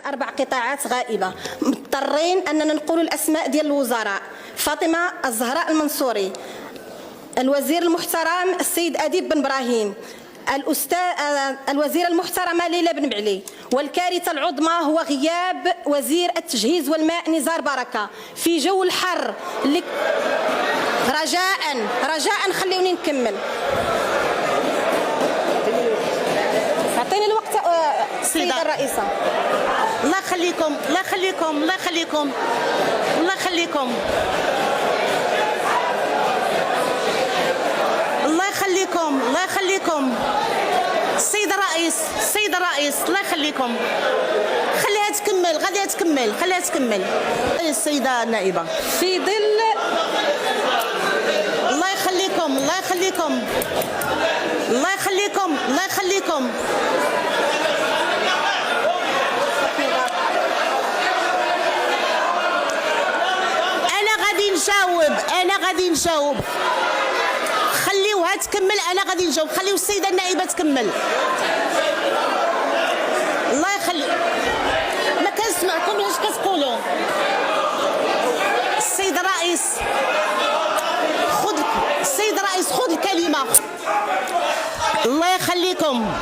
4 قطاعات غائبة، مضطرين أننا نقول الأسماء ديال الوزراء: فاطمة الزهراء المنصوري، الوزير المحترم السيد أديب بن إبراهيم، الوزيرة المحترمة ليلى بن بعلي، والكارثة العظمى هو غياب وزير التجهيز والماء نزار بركة في جو الحر اللي رجاء خليوني نكمل. اعطيني الوقت السيدة الرئيسة. الله يخليكم الله يخليكم الله يخليكم الله يخليكم الله يخليكم الله يخليكم. السيد الرئيس الله يخليكم، خليها تكمل، غادي تكمل، خليها تكمل. السيدة النائبة في ظل الله يخليكم الله يخليكم الله يخليكم الله يخليكم. أنا غادي نجاوب، خليوها تكمل، أنا غادي نجاوب، خليو السيدة النائبة تكمل. الله يخلي، ما كنسمعكم اش كتقولوا. السيد الرئيس خذ الكلمة. الله يخليكم.